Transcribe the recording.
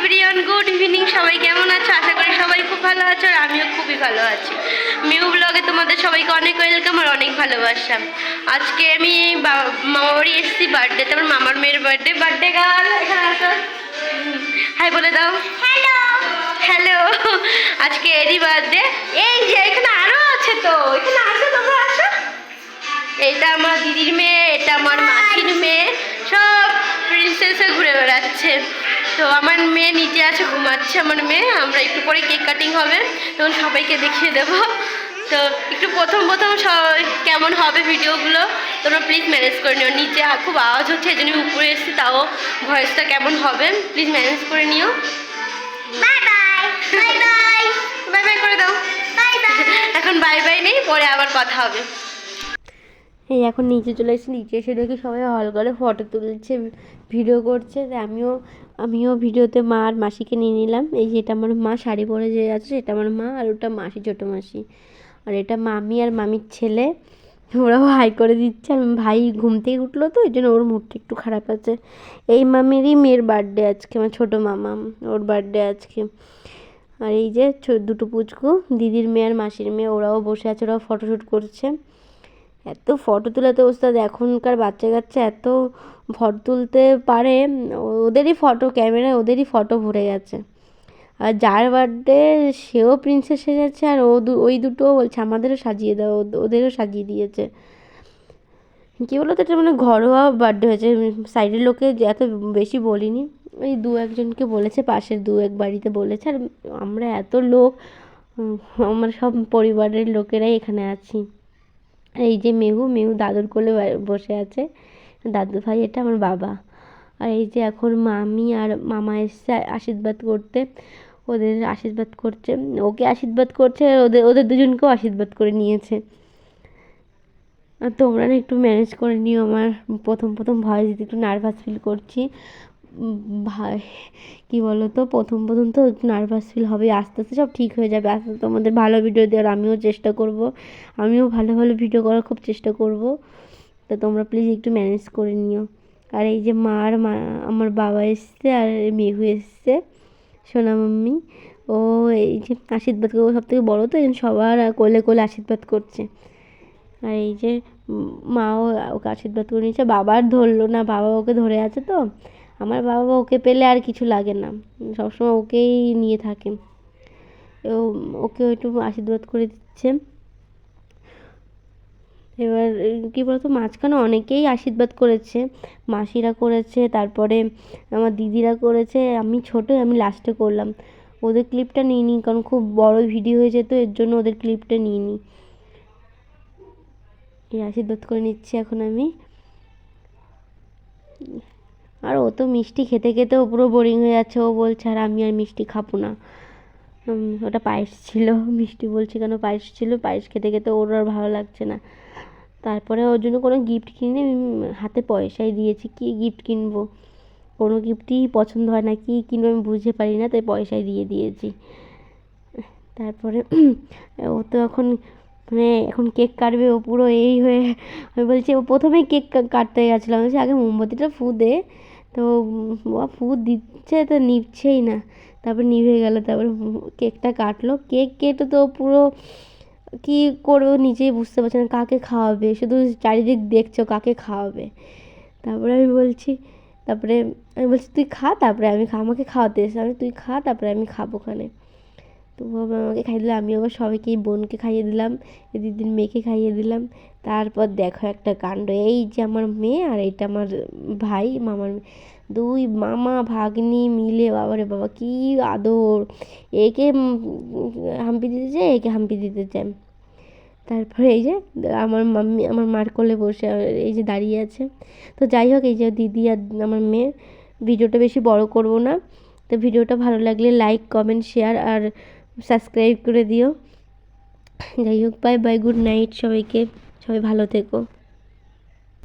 Everyone, good evening. সবাই কেমন আছো? আশা করি সবাই খুব ভালো আছো, আর আমিও খুবই ভালো আছি। মিউ ব্লগে তোমাদের সবাইকে অনেক ওয়েলকাম আর অনেক ভালোবাসা। আজকে আমি মামার বাড়ি এসেছি বার্থডে, আমার মামার মেয়ের বার্থডে গার্ল এখানে আসো, হাই বলে দাও। হ্যালো হ্যালো, আজকে এরই বার্থডে। এই যে এখানে আরো আছে, তো এখানে আসো, তোমরা আসো। এটা আমার দিদির মেয়ে, এটা আমার মাসির মেয়ে, সব প্রিন্সেসে ঘুরে বেড়াচ্ছে। তো আমার মেয়ে নিচে আছে, ঘুমাচ্ছে আমার মেয়ে। আমরা একটু পরে কেক কাটিং হবে, তখন সবাইকে দেখিয়ে দেবো। তো একটু প্রথম কেমন হবে ভিডিওগুলো তোমরা প্লিজ ম্যানেজ করে নিও। নিচে খুব আওয়াজ হচ্ছে, এই জন্য উপরে এসেছি, তাও ভয়েসটা কেমন হবে প্লিজ ম্যানেজ করে নিও। Bye bye bye bye bye bye করে দাও। Bye bye. এখন বাই বাই নেই, পরে আবার কথা হবে। এই এখন নিচে চলে এসেছি, নিচে এসে দেখি সবাই হল করে ফটো তুলছে, ভিডিও করছে। আমিও ভিডিওতে মা আর মাসিকে নিয়ে নিলাম। এই যে এটা আমার মা শাড়ি পরে যে আছে, এটা আমার মা, আর ওটা মাসি, ছোটো মাসি। আর এটা মামি আর মামির ছেলে, ওরাও হাই করে দিচ্ছে। আর ভাই ঘুম থেকে উঠলো, তো এই জন্য ওর মুডটা একটু খারাপ আছে। এই মামিরই মেয়ের বার্থডে আজকে, আমার ছোটো মামা, ওর বার্থডে আজকে। আর এই যে দুটো পুচকু, দিদির মেয়ে আর মাসির মেয়ে, ওরাও বসে আছে, ওরাও ফটোশ্যুট করছে। এত ফটো তোলাতে ওস্তাদ, এখনকার বাচ্চা কাচ্চা এত ফটো তুলতে পারে, ওদেরই ফটো ক্যামেরায়, ওদেরই ফটো ভরে গেছে। আর যার বার্থডে সেও প্রিন্সেস সেজেছে, আর ওই দুটো বলছে আমাদেরও সাজিয়ে দাও, ওদেরও সাজিয়ে দিয়েছে। কী বলো তো, এটা মানে ঘরোয়া বার্থডে হয়েছে, সাইডের লোকে এত বেশি বলিনি, ওই একজনকে বলেছে, পাশের এক বাড়িতে বলেছে। আর আমরা এত লোক, আমার সব পরিবারের লোকেরাই এখানে আছি। এই যে মেহু দাদুর কোলে বসে আছে, দাদু ভাই, এটা আমার বাবা। আর এই যে এখন মামি আর মামা এসছে আশীর্বাদ করতে, ওদের আশীর্বাদ করছে, ওকে আশীর্বাদ করছে, আর ওদের দুজনকেও আশীর্বাদ করে নিয়েছে। আর তোমরা না একটু ম্যানেজ করে নিও, আমার প্রথম ভয়েস দিতে একটু নার্ভাস ফিল করছি। ভাই কী বলো তো, প্রথম তো একটু নার্ভাস ফিল হবে, আস্তে আস্তে সব ঠিক হয়ে যাবে। আস্তে আস্তে তোমাদের ভালো ভিডিও দেওয়ার আমিও চেষ্টা করব, আমিও ভালো ভিডিও করার খুব চেষ্টা করব। তো তোমরা প্লিজ একটু ম্যানেজ করে নিও। আর এই যে আমার বাবা এসছে, আর মেঘু এসছে, সোনা মাম্মি। ও এই যে আশীর্বাদ করবো, সব থেকে বড়ো তো, সবার কোলে কোলে আশীর্বাদ করছে। আর এই যে মাও ওকে আশীর্বাদ করে নিয়েছে। বাবা আর ধরলো না, বাবা ওকে ধরে আছে। তো আমার বাবা ওকে পেলে আর কিছু লাগে না, সবসময় ওকেই নিয়ে থাকে। ওকে একটু আশীর্বাদ করে দিচ্ছে। এবার কী বলতো, মাঝখানে অনেকেই আশীর্বাদ করেছে, মাসিরা করেছে, তারপরে আমার দিদিরা করেছে, আমি ছোটো, আমি লাস্টে করলাম। ওদের ক্লিপটা নিইনি, কারণ খুব বড় ভিডিও হয়ে যেত, এর জন্য ওদের ক্লিপটা নিইনি। এই আশীর্বাদ করে নিচ্ছি এখন আমি। আর ও তো মিষ্টি খেতে খেতে ও পুরো বোরিং হয়ে যাচ্ছে, ও বলছে আর আমি আর মিষ্টি খাবো না। ওটা পায়েস ছিল, মিষ্টি বলছি কেন, পায়েস ছিল, পায়েস খেতে খেতে ওর আর ভালো লাগছে না। তারপরে ওর জন্য কোনো গিফট কিনে আমি হাতে পয়সাই দিয়েছি। কী গিফট কিনবো, কোনো গিফটই পছন্দ হয় না, কী কিনবো আমি বুঝতে পারি না, তাই পয়সাই দিয়েছি। তারপরে ও তো এখন এখন কেক কাটবে, ও পুরো এই হয়ে, আমি বলছি, ও প্রথমেই কেক কাটতে গেছিলো, আমি বলছি আগে মোমবাতিটা ফু দে। তো ফু দিচ্ছে, তো নিভছেই না, তারপর নিভে গেল। তারপর কেকটা কাটলো, কেক কেটে তো পুরো কী করবে নিজেই বুঝতে পারছে না, কাকে খাওয়াবে, শুধু চারিদিক দেখছো কাকে খাওয়াবে। তারপরে আমি বলছি তুই খা, তারপরে আমি আমাকে খাওয়াতে এসে, তুই খা, তারপরে আমি খাবো ওখানে। তো বাবা আমাকে খাইয়ে দিল, আমি আবার সবাইকে, বোনকে খাইয়ে দিলাম, দিদির মেয়েকে খাইয়ে দিলাম। তারপর দেখো একটা কাণ্ড, এই যে আমার মেয়ে আর এটা আমার ভাই, মামার দুই মামা ভাগ্নি মিলে, বাবারে বাবা কী আদর, একে হাম্পি দিতে চায়, একে হাম্পি দিতে চায়। তারপরে এই যে আমার মাম্মি আমার মার কোলে বসে এই যে দাঁড়িয়ে আছে। তো যাই হোক, এই যে দিদি আর আমার মেয়ে, ভিডিওটা বেশি বড় করব না। তো ভিডিওটা ভালো লাগলে লাইক, কমেন্ট, শেয়ার আর সাবস্ক্রাইব করে দিও। যাই হোক, বাই বাই, গুড নাইট সবাইকে, সবাই ভালো থেকো।